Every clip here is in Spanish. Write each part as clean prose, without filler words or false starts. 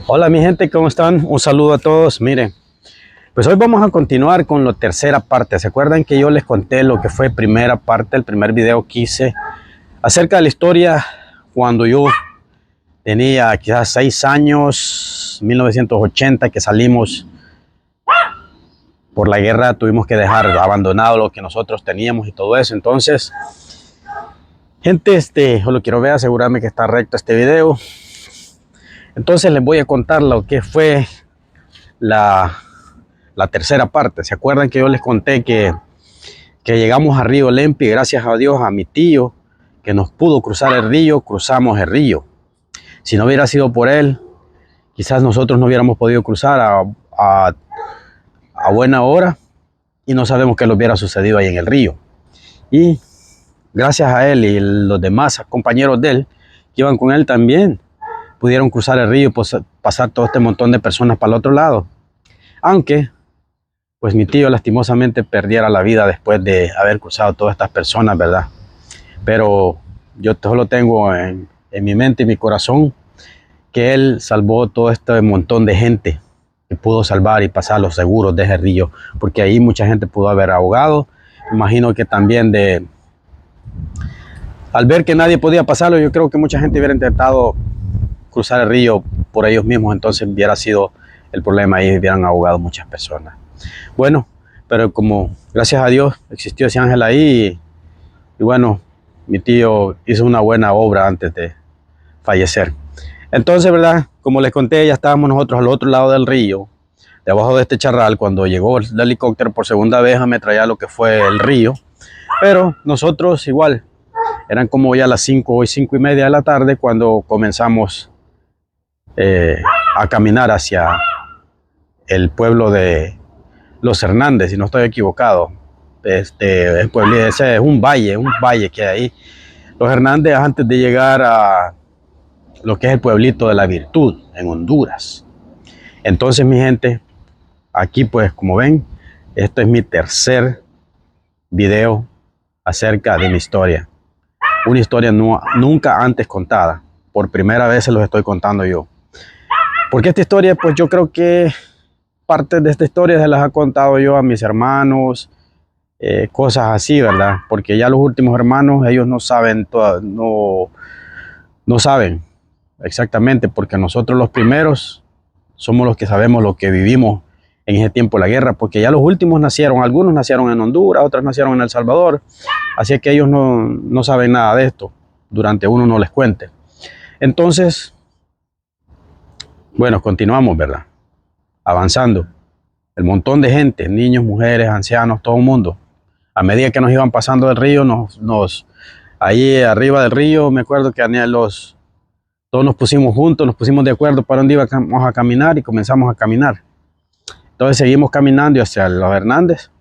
Hola mi gente, ¿cómo están? Un saludo a todos. Miren, pues hoy vamos a continuar con la tercera parte. ¿Se acuerdan que yo les conté lo que fue primera parte, el primer video que hice acerca de la historia cuando yo tenía quizás 6 años, 1980, que salimos por la guerra, tuvimos que dejar abandonado lo que nosotros teníamos y todo eso. Entonces, gente, yo lo quiero ver, asegurarme que está recto este video. Entonces les voy a contar lo que fue la tercera parte. ¿Se acuerdan que yo les conté que llegamos a Río Lempi, gracias a Dios, a mi tío, que nos pudo cruzar el río, cruzamos el río? Si no hubiera sido por él, quizás nosotros no hubiéramos podido cruzar a buena hora y no sabemos qué le hubiera sucedido ahí en el río. Y gracias a él y los demás compañeros de él que iban con él también, pudieron cruzar el río y pasar todo este montón de personas para el otro lado. Aunque pues mi tío lastimosamente perdiera la vida después de haber cruzado todas estas personas, ¿verdad? Pero yo solo tengo en mi mente y mi corazón que él salvó todo este montón de gente que pudo salvar y pasar los seguros de ese río, porque ahí mucha gente pudo haber ahogado. Imagino que también al ver que nadie podía pasarlo, yo creo que mucha gente hubiera intentado cruzar el río por ellos mismos, entonces hubiera sido el problema y hubieran ahogado muchas personas. Bueno, pero como gracias a Dios existió ese ángel ahí y bueno, mi tío hizo una buena obra antes de fallecer. Entonces, ¿verdad? Como les conté, ya estábamos nosotros al otro lado del río, debajo de este charral, cuando llegó el helicóptero por segunda vez a metrallar lo que fue el río. Pero nosotros igual, eran como ya las 5 y 5:30 de la tarde cuando comenzamos a caminar hacia el pueblo de Los Hernández, si no estoy equivocado. El pueblo ese es un valle que hay ahí. Los Hernández, antes de llegar a lo que es el pueblito de La Virtud en Honduras. Entonces, mi gente, aquí pues como ven, esto es mi tercer video acerca de mi historia. Una historia nunca antes contada. Por primera vez se los estoy contando yo. Porque esta historia, pues yo creo que parte de esta historia se las he contado yo a mis hermanos, cosas así, ¿verdad? Porque ya los últimos hermanos, ellos no saben, no saben exactamente, porque nosotros los primeros somos los que sabemos lo que vivimos en ese tiempo de la guerra, porque ya los últimos nacieron, algunos nacieron en Honduras, otros nacieron en El Salvador, así es que ellos no saben nada de esto, durante uno no les cuente. Entonces, bueno, continuamos, ¿verdad? Avanzando. El montón de gente, niños, mujeres, ancianos, todo el mundo. A medida que nos iban pasando del río, ahí arriba del río, me acuerdo que todos nos pusimos juntos, nos pusimos de acuerdo para dónde íbamos a caminar y comenzamos a caminar. Entonces seguimos caminando hacia Los Hernández.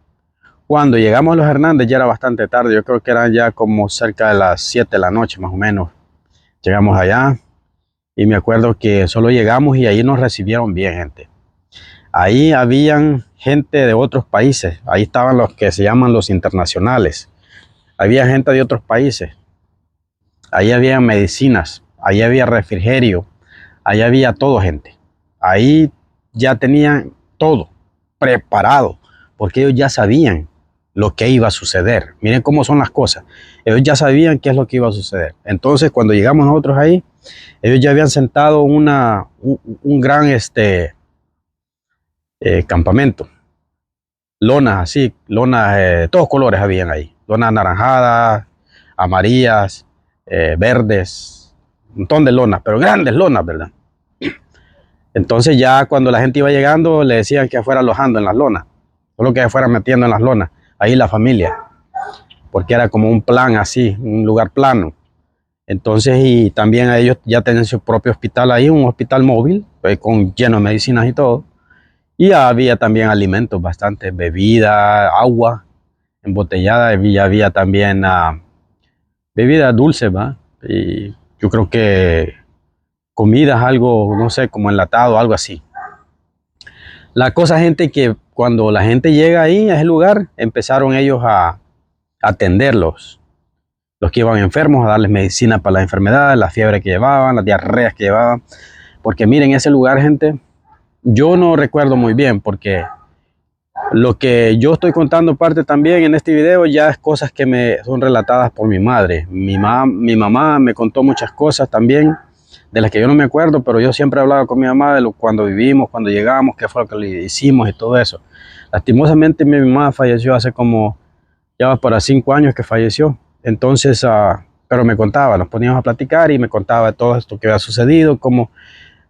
Cuando llegamos a Los Hernández ya era bastante tarde, yo creo que eran ya como cerca de las 7 de la noche más o menos. Llegamos allá y me acuerdo que solo llegamos y ahí nos recibieron bien, gente. Ahí habían gente de otros países, ahí estaban los que se llaman los internacionales. Había gente de otros países, ahí había medicinas, ahí había refrigerio, ahí había todo, gente. Ahí ya tenían todo preparado, porque ellos ya sabían lo que iba a suceder. Miren cómo son las cosas. Ellos ya sabían qué es lo que iba a suceder. Entonces, cuando llegamos nosotros ahí, ellos ya habían sentado un gran campamento. Lonas así, lonas de todos colores habían ahí. Lonas anaranjadas, amarillas, verdes, un montón de lonas, pero grandes lonas, ¿verdad? Entonces ya cuando la gente iba llegando, le decían que fuera alojando en las lonas, solo que fuera metiendo en las lonas, ahí la familia, porque era como un plan así, un lugar plano. Entonces, y también a ellos ya tienen su propio hospital ahí, un hospital móvil, lleno de medicinas y todo. Y había también alimentos, bastante bebida, agua embotellada, y había también bebidas dulces, ¿va? Y yo creo que comidas, algo, no sé, como enlatado, algo así. La cosa, gente, que cuando la gente llega ahí a ese lugar, empezaron ellos a atenderlos, los que iban enfermos, a darles medicina para las enfermedades, las fiebres que llevaban, las diarreas que llevaban. Porque miren, ese lugar, gente, yo no recuerdo muy bien, porque lo que yo estoy contando parte también en este video ya es cosas que me son relatadas por mi madre. Mi mamá me contó muchas cosas también, de las que yo no me acuerdo, pero yo siempre hablaba con mi mamá de cuando vivimos, cuando llegamos, qué fue lo que le hicimos y todo eso. Lastimosamente mi mamá falleció hace como, ya va para 5 años que falleció. Entonces, pero me contaba, nos poníamos a platicar y me contaba de todo esto que había sucedido, cómo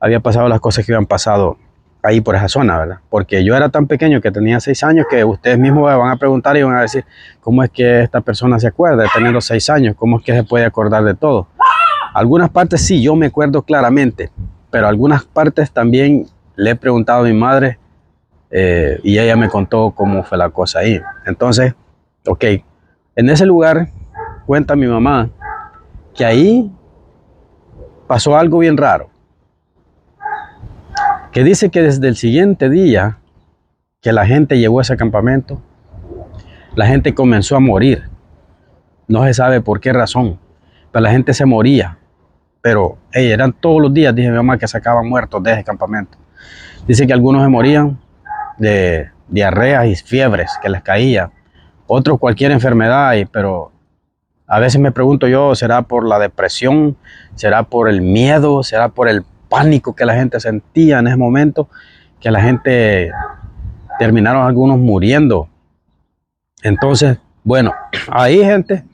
había pasado las cosas que habían pasado ahí por esa zona, ¿verdad? Porque yo era tan pequeño que tenía 6 años que ustedes mismos van a preguntar y van a decir, ¿cómo es que esta persona se acuerda de tener los 6 años? ¿Cómo es que se puede acordar de todo? Algunas partes sí, yo me acuerdo claramente, pero algunas partes también le he preguntado a mi madre y ella me contó cómo fue la cosa ahí. Entonces, ok, en ese lugar cuenta mi mamá que ahí pasó algo bien raro, que dice que desde el siguiente día que la gente llegó a ese campamento, la gente comenzó a morir. No se sabe por qué razón, pero la gente se moría. Pero eran todos los días, dije mi mamá, que sacaban muertos de ese campamento. Dice que algunos se morían de diarreas y fiebres que les caía, otros cualquier enfermedad, pero a veces me pregunto yo, ¿será por la depresión? ¿Será por el miedo? ¿Será por el pánico que la gente sentía en ese momento? Que la gente terminaron algunos muriendo. Entonces, bueno, ahí, gente,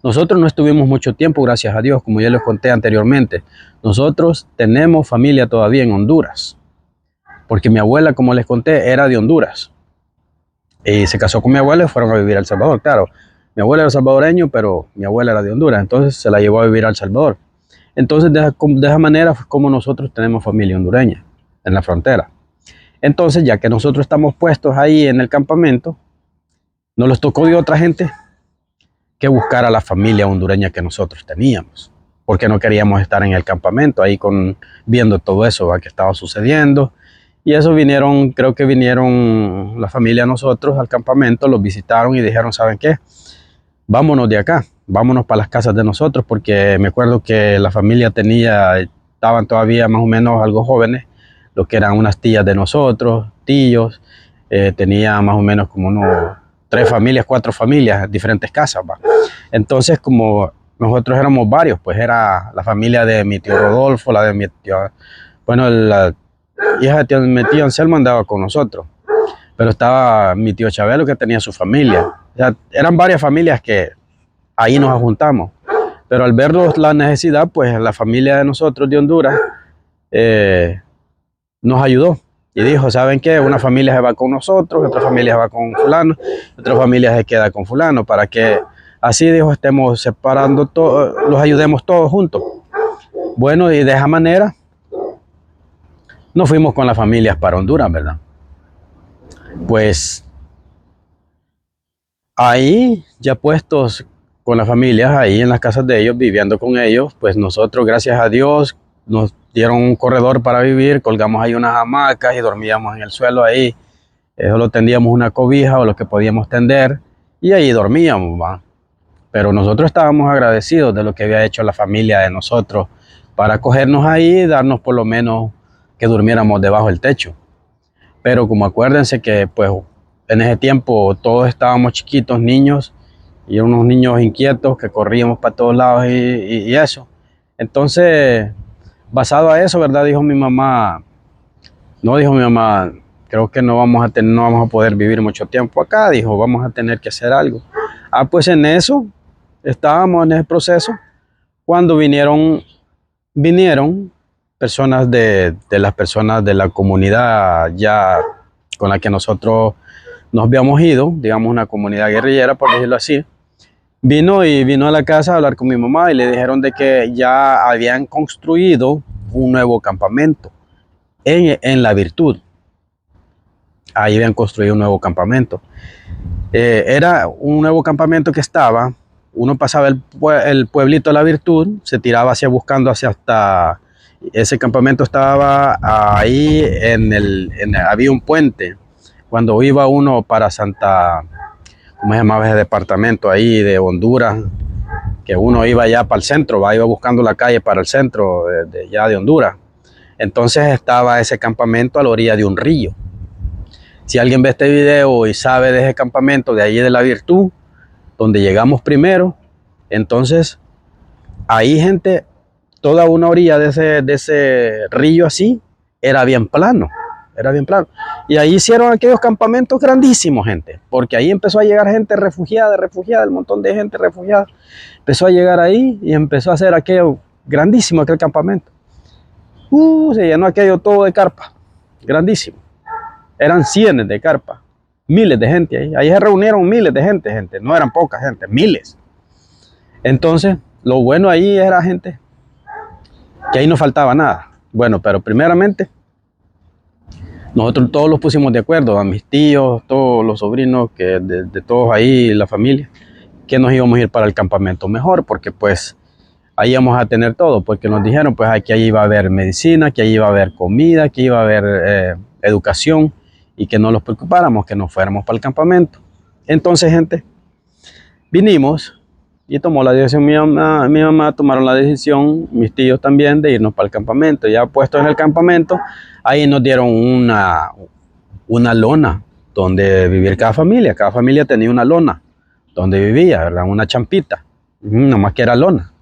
nosotros no estuvimos mucho tiempo, gracias a Dios, como ya les conté anteriormente. Nosotros tenemos familia todavía en Honduras, porque mi abuela, como les conté, era de Honduras. Y se casó con mi abuela y fueron a vivir a El Salvador. Claro, mi abuela era salvadoreño, pero mi abuela era de Honduras, entonces se la llevó a vivir a El Salvador. Entonces, de esa manera fue como nosotros tenemos familia hondureña en la frontera. Entonces, ya que nosotros estamos puestos ahí en el campamento, nos los tocó de otra gente que buscar a la familia hondureña que nosotros teníamos, porque no queríamos estar en el campamento ahí viendo todo eso que estaba sucediendo. Y eso vinieron, creo que vinieron la familia a nosotros al campamento, los visitaron y dijeron, ¿saben qué? Vámonos de acá, vámonos para las casas de nosotros, porque me acuerdo que la familia estaban todavía más o menos algo jóvenes, lo que eran unas tías de nosotros, tíos, tenía más o menos como unos 3 familias, 4 familias, diferentes casas, ¿va? Entonces, como nosotros éramos varios, pues era la familia de mi tío Rodolfo, la de mi tío, bueno, la hija de mi tío Anselmo andaba con nosotros, pero estaba mi tío Chabelo que tenía su familia. O sea, eran varias familias que ahí nos juntamos, pero al ver la necesidad, pues la familia de nosotros de Honduras nos ayudó y dijo, ¿saben qué? Una familia se va con nosotros, otra familia se va con fulano, otra familia se queda con fulano, para que así, dijo, estemos separando todos, los ayudemos todos juntos. Bueno, y de esa manera nos fuimos con las familias para Honduras, ¿verdad? Pues ahí, ya puestos con las familias, ahí en las casas de ellos, viviendo con ellos, pues nosotros, gracias a Dios, nos dieron un corredor para vivir, colgamos ahí unas hamacas y dormíamos en el suelo ahí. Solo tendíamos una cobija o lo que podíamos tender y ahí dormíamos, ¿va? Pero nosotros estábamos agradecidos de lo que había hecho la familia de nosotros para acogernos ahí y darnos por lo menos que durmiéramos debajo del techo. Pero como acuérdense que pues en ese tiempo todos estábamos chiquitos, niños, y unos niños inquietos que corríamos para todos lados y eso. Entonces, basado a eso, ¿verdad? Dijo mi mamá, creo que no vamos a poder vivir mucho tiempo acá, dijo, vamos a tener que hacer algo. Pues en eso, estábamos en ese proceso, cuando vinieron personas de las personas de la comunidad ya con la que nosotros nos habíamos ido, digamos una comunidad guerrillera, por decirlo así. Vino a la casa a hablar con mi mamá y le dijeron de que ya habían construido un nuevo campamento en La Virtud. Ahí habían construido un nuevo campamento. Era un nuevo campamento que uno pasaba el pueblito de La Virtud, se tiraba buscando hacia hasta, ese campamento estaba ahí, había un puente, cuando iba uno para ¿cómo se llamaba ese departamento ahí de Honduras? Que uno iba ya para el centro, iba buscando la calle para el centro ya de Honduras. Entonces estaba ese campamento a la orilla de un río. Si alguien ve este video y sabe de ese campamento, de ahí de la Virtud, donde llegamos primero, entonces ahí, gente, toda una orilla de ese río así, era bien plano, era bien plano. Y ahí hicieron aquellos campamentos grandísimos, gente, porque ahí empezó a llegar gente refugiada, el montón de gente refugiada. Empezó a llegar ahí y empezó a hacer aquello grandísimo, aquel campamento. Se llenó aquello todo de carpa, grandísimo. Eran cientos de carpas, miles de gente ahí. Ahí se reunieron miles de gente, no eran poca gente, miles. Entonces, lo bueno ahí era, gente, que ahí no faltaba nada. Bueno, pero primeramente, nosotros todos los pusimos de acuerdo, a mis tíos, todos los sobrinos, que de todos ahí, la familia, que nos íbamos a ir para el campamento mejor, porque pues ahí íbamos a tener todo, porque nos dijeron pues que ahí iba a haber medicina, que ahí iba a haber comida, que iba a haber educación, y que no nos preocupáramos, que nos fuéramos para el campamento. Entonces, gente, vinimos y tomó la decisión mi mamá tomaron la decisión, mis tíos también, de irnos para el campamento. Ya puestos en el campamento, ahí nos dieron una lona donde vivir cada familia. Cada familia tenía una lona donde vivía, ¿verdad? Una champita, nomás que era lona.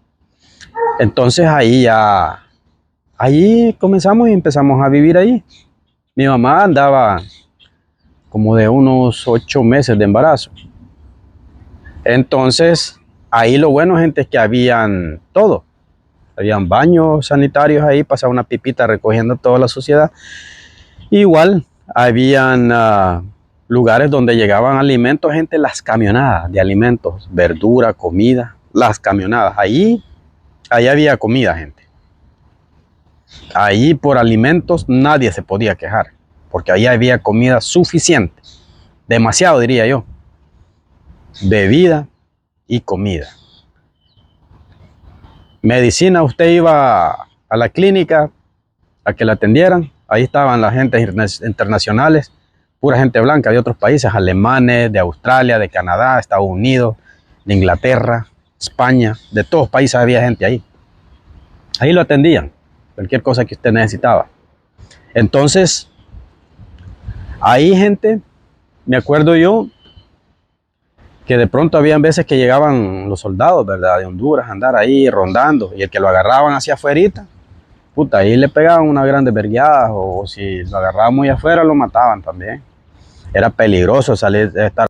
Entonces ahí comenzamos y empezamos a vivir ahí. Mi mamá andaba como de unos 8 meses de embarazo. Entonces, ahí lo bueno, gente, es que habían todo. Habían baños sanitarios ahí, pasaba una pipita recogiendo toda la suciedad. Igual, habían lugares donde llegaban alimentos, gente, las camionadas de alimentos, verdura, comida, las camionadas. Ahí había comida, gente. Ahí por alimentos nadie se podía quejar, porque ahí había comida suficiente, demasiado diría yo, bebida y comida. Medicina, usted iba a la clínica a que la atendieran, ahí estaban las gentes internacionales, pura gente blanca de otros países, alemanes, de Australia, de Canadá, Estados Unidos, de Inglaterra, España, de todos países había gente ahí. Ahí lo atendían, cualquier cosa que usted necesitaba. Entonces, ahí, gente, me acuerdo yo que de pronto habían veces que llegaban los soldados, ¿verdad? De Honduras, a andar ahí rondando, y el que lo agarraban hacia afuera, puta, ahí le pegaban unas grandes vergueadas, o si lo agarraban muy afuera, lo mataban también. Era peligroso salir, estar